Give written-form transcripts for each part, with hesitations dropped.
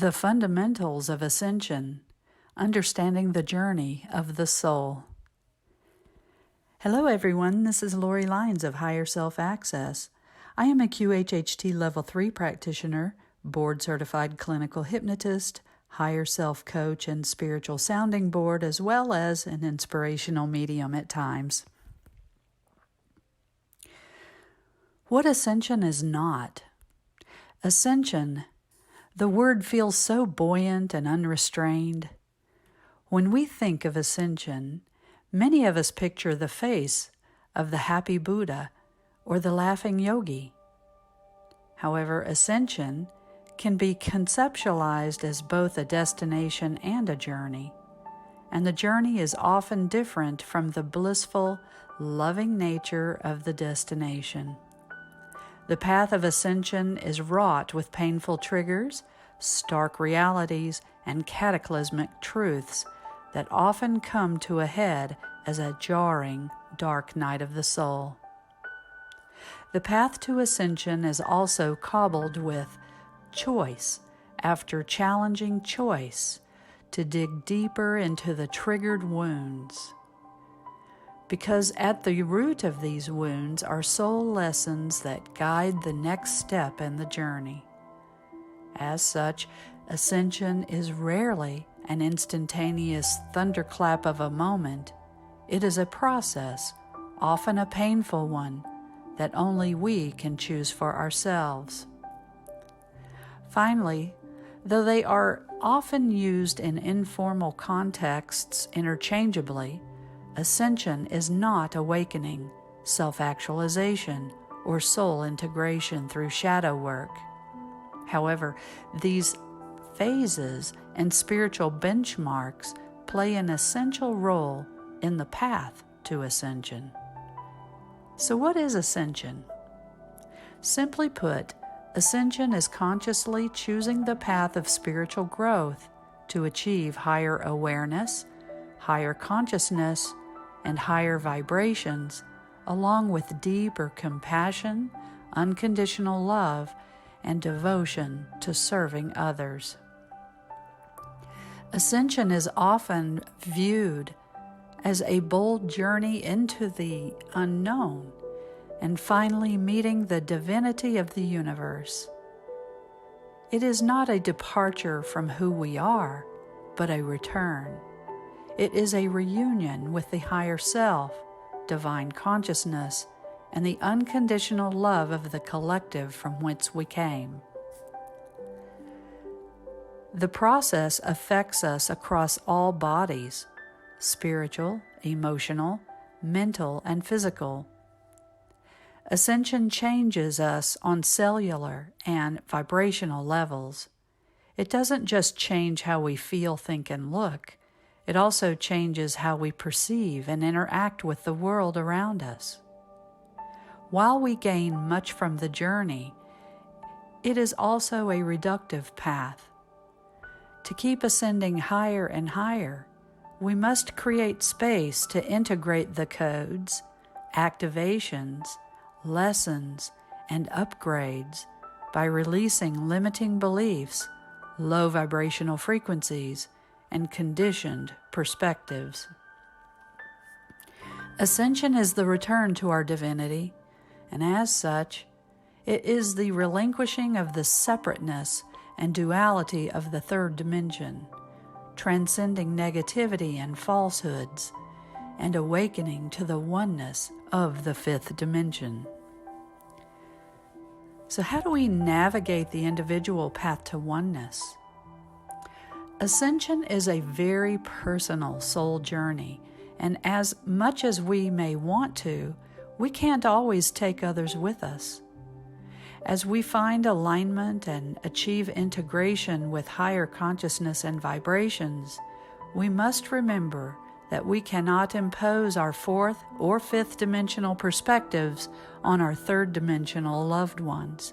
The fundamentals of Ascension, understanding the journey of the soul. Hello everyone, this is Lori Lyons of Higher Self Access. I am a QHHT Level 3 practitioner, board-certified clinical hypnotist, higher self coach, and spiritual sounding board, as well as an inspirational medium at times. What Ascension is not. Ascension, the word feels so buoyant and unrestrained. When we think of Ascension, many of us picture the face of the happy Buddha or the laughing yogi. However, Ascension can be conceptualized as both a destination and a journey, and the journey is often different from the blissful, loving nature of the destination. The path of Ascension is wrought with painful triggers, stark realities, and cataclysmic truths that often come to a head as a jarring, dark night of the soul. The path to Ascension is also cobbled with choice after challenging choice to dig deeper into the triggered wounds. Because at the root of these wounds are soul lessons that guide the next step in the journey. As such, Ascension is rarely an instantaneous thunderclap of a moment. It is a process, often a painful one, that only we can choose for ourselves. Finally, though they are often used in informal contexts interchangeably, Ascension is not awakening, self-actualization, or soul integration through shadow work. However, these phases and spiritual benchmarks play an essential role in the path to Ascension. So what is Ascension? Simply put, Ascension is consciously choosing the path of spiritual growth to achieve higher awareness, higher consciousness, and higher vibrations, along with deeper compassion, unconditional love, and devotion to serving others. Ascension is often viewed as a bold journey into the unknown and finally meeting the divinity of the universe. It is not a departure from who we are, but a return. It is a reunion with the higher self, divine consciousness, and the unconditional love of the collective from whence we came. The process affects us across all bodies, spiritual, emotional, mental, and physical. Ascension changes us on cellular and vibrational levels. It doesn't just change how we feel, think, and look. It also changes how we perceive and interact with the world around us. While we gain much from the journey, it is also a reductive path. To keep ascending higher and higher, we must create space to integrate the codes, activations, lessons, and upgrades by releasing limiting beliefs, low vibrational frequencies, and conditioned perspectives. Ascension is the return to our divinity, and as such, it is the relinquishing of the separateness and duality of the third dimension, transcending negativity and falsehoods, and awakening to the oneness of the fifth dimension. So how do we navigate the individual path to oneness? Ascension is a very personal soul journey, and as much as we may want to, we can't always take others with us. As we find alignment and achieve integration with higher consciousness and vibrations, we must remember that we cannot impose our fourth or fifth dimensional perspectives on our third dimensional loved ones.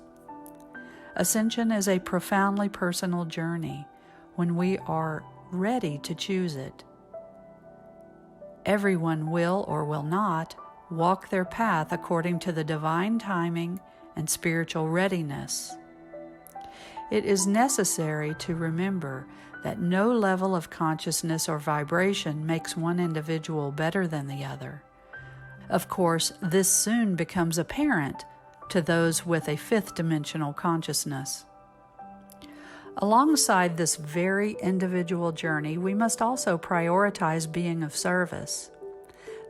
Ascension is a profoundly personal journey when we are ready to choose it. Everyone will or will not walk their path according to the divine timing and spiritual readiness. it is necessary to remember that no level of consciousness or vibration makes one individual better than the other. Of course, this soon becomes apparent to those with a fifth-dimensional consciousness. Alongside this very individual journey, we must also prioritize being of service.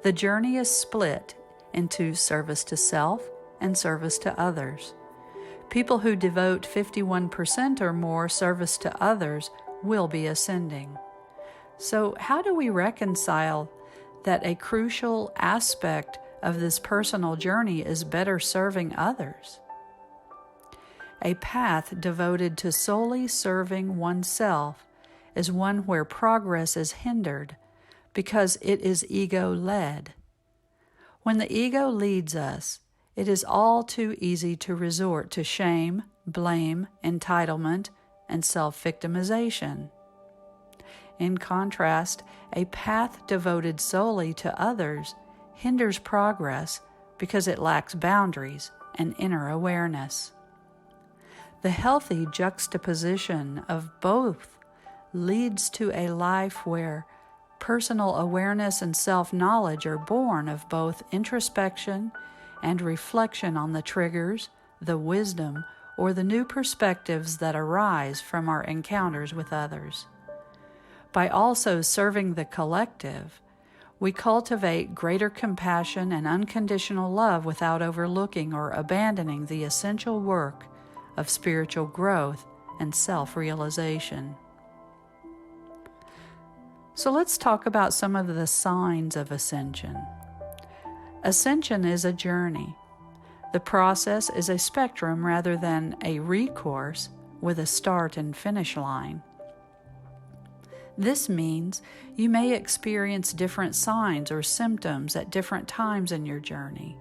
The journey is split into service to self and service to others. People who devote 51% or more service to others will be ascending. So how do we reconcile that a crucial aspect of this personal journey is better serving others? A path devoted to solely serving oneself is one where progress is hindered because it is ego-led. When the ego leads us, it is all too easy to resort to shame, blame, entitlement, and self-victimization. In contrast, a path devoted solely to others hinders progress because it lacks boundaries and inner awareness. The healthy juxtaposition of both leads to a life where personal awareness and self-knowledge are born of both introspection and reflection on the triggers, the wisdom, or the new perspectives that arise from our encounters with others. By also serving the collective, we cultivate greater compassion and unconditional love without overlooking or abandoning the essential work of spiritual growth and self-realization. So let's talk about some of the signs of ascension. Ascension is a journey. The process is a spectrum rather than a recourse with a start and finish line. This means you may experience different signs or symptoms at different times in your journey,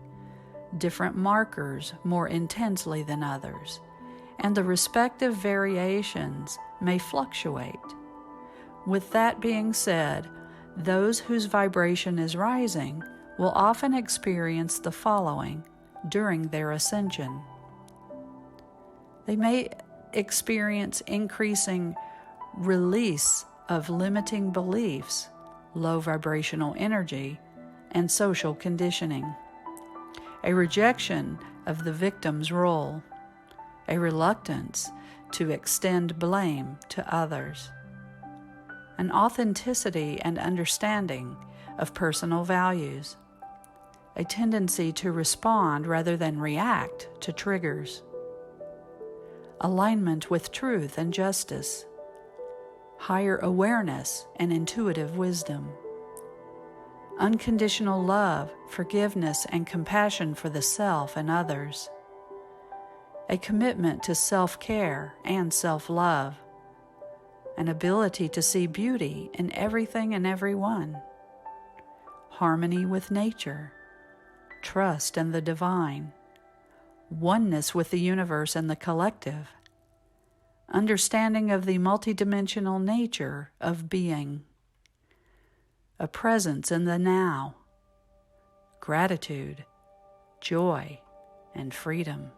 different markers more intensely than others, and the respective variations may fluctuate. With that being said, those whose vibration is rising will often experience the following during their ascension. They may experience increasing release of limiting beliefs, low vibrational energy, and social conditioning, a rejection of the victim's role, a reluctance to extend blame to others, an authenticity and understanding of personal values, a tendency to respond rather than react to triggers, alignment with truth and justice, higher awareness and intuitive wisdom, unconditional love, forgiveness, and compassion for the self and others, a commitment to self-care and self-love, an ability to see beauty in everything and everyone, harmony with nature, trust in the divine, oneness with the universe and the collective, understanding of the multidimensional nature of being, a presence in the now, gratitude, joy, and freedom.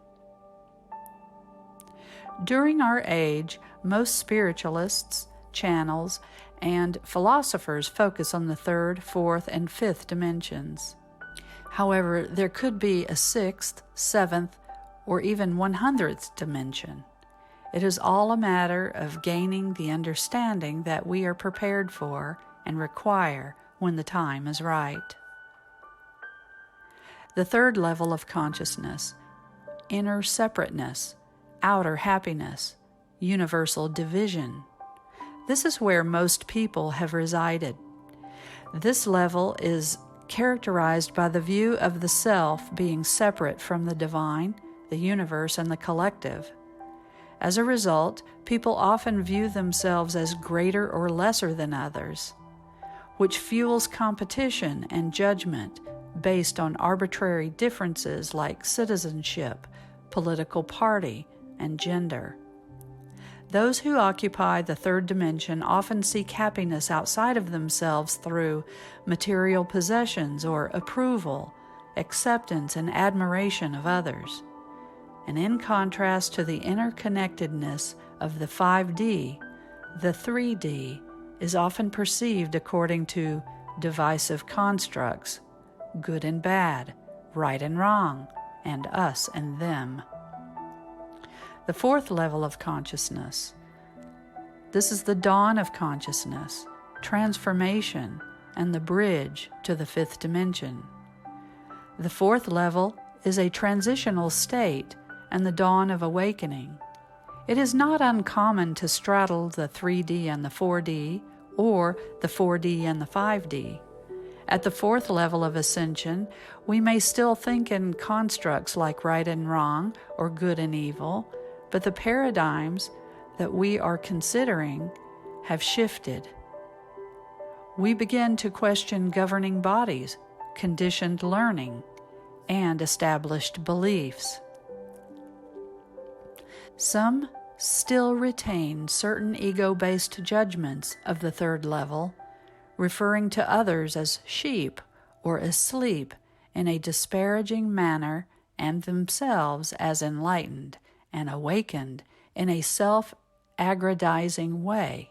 During our age, most spiritualists, channels, and philosophers focus on the third, fourth, and fifth dimensions. However, there could be a sixth, seventh, or even 100th dimension. It is all a matter of gaining the understanding that we are prepared for and require when the time is right. The third level of consciousness, inner separateness, outer happiness, universal division. This is where most people have resided. This level is characterized by the view of the self being separate from the divine, the universe, and the collective. As a result, people often view themselves as greater or lesser than others, which fuels competition and judgment based on arbitrary differences like citizenship, political party, and gender. Those who occupy the third dimension often seek happiness outside of themselves through material possessions or approval, acceptance, and admiration of others. And in contrast to the interconnectedness of the 5D, the 3D is often perceived according to divisive constructs, good and bad, right and wrong, and us and them. The fourth level of consciousness. This is the dawn of consciousness, transformation, and the bridge to the fifth dimension. The fourth level is a transitional state and the dawn of awakening. It is not uncommon to straddle the 3D and the 4D, or the 4D and the 5D. At the fourth level of ascension, we may still think in constructs like right and wrong or good and evil, but the paradigms that we are considering have shifted. We begin to question governing bodies, conditioned learning, and established beliefs. Some still retain certain ego-based judgments of the third level, referring to others as sheep or asleep in a disparaging manner, and themselves as enlightened and awakened in a self-aggrandizing way.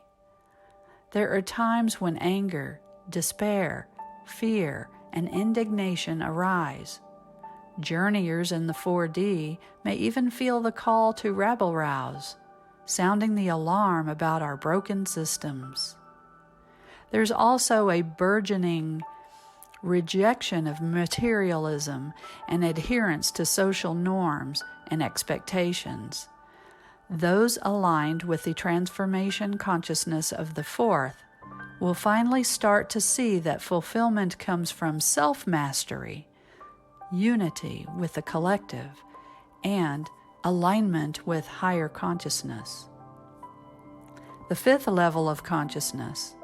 There are times when anger, despair, fear, and indignation arise. Journeyers in the 4D may even feel the call to rabble-rouse, sounding the alarm about our broken systems. There's also a burgeoning rejection of materialism and adherence to social norms and expectations. Those aligned with the transformation consciousness of the fourth will finally start to see that fulfillment comes from self-mastery, unity with the collective, and alignment with higher consciousness. The fifth level of consciousness,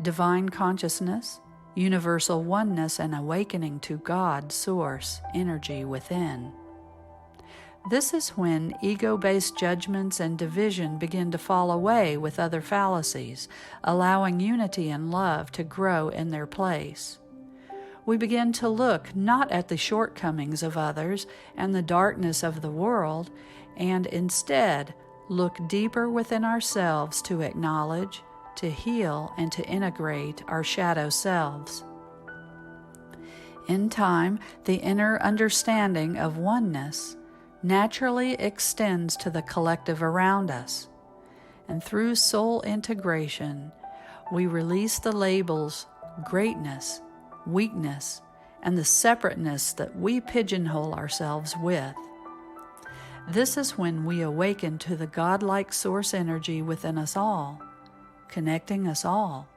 divine consciousness, universal oneness, and awakening to God, source, energy within. This is when ego-based judgments and division begin to fall away with other fallacies, allowing unity and love to grow in their place. We begin to look not at the shortcomings of others and the darkness of the world, and instead look deeper within ourselves to acknowledge, to heal, and to integrate our shadow selves. In time, the inner understanding of oneness naturally extends to the collective around us, and through soul integration, we release the labels greatness, weakness, and the separateness that we pigeonhole ourselves with. This is when we awaken to the godlike source energy within us all, connecting us all.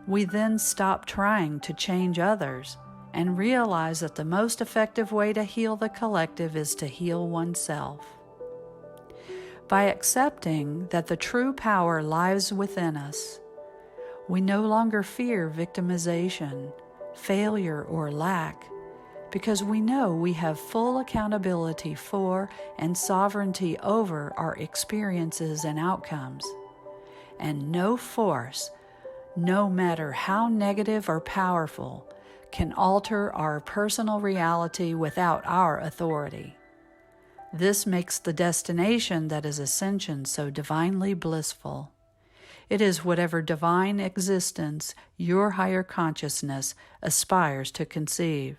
We then stop trying to change others and realize that the most effective way to heal the collective is to heal oneself. By accepting that the true power lies within us, we no longer fear victimization, failure, or lack, because we know we have full accountability for and sovereignty over our experiences and outcomes. And no force, no matter how negative or powerful, can alter our personal reality without our authority. This makes the destination that is ascension so divinely blissful. It is whatever divine existence your higher consciousness aspires to conceive.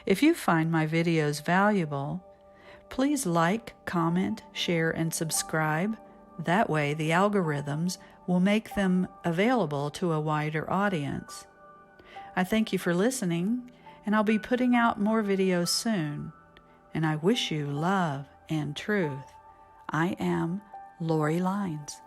If you find my videos valuable, please like, comment, share, and subscribe. That way the algorithms will make them available to a wider audience. I thank you for listening, and I'll be putting out more videos soon. And I wish you love and truth. I am Lori Lines.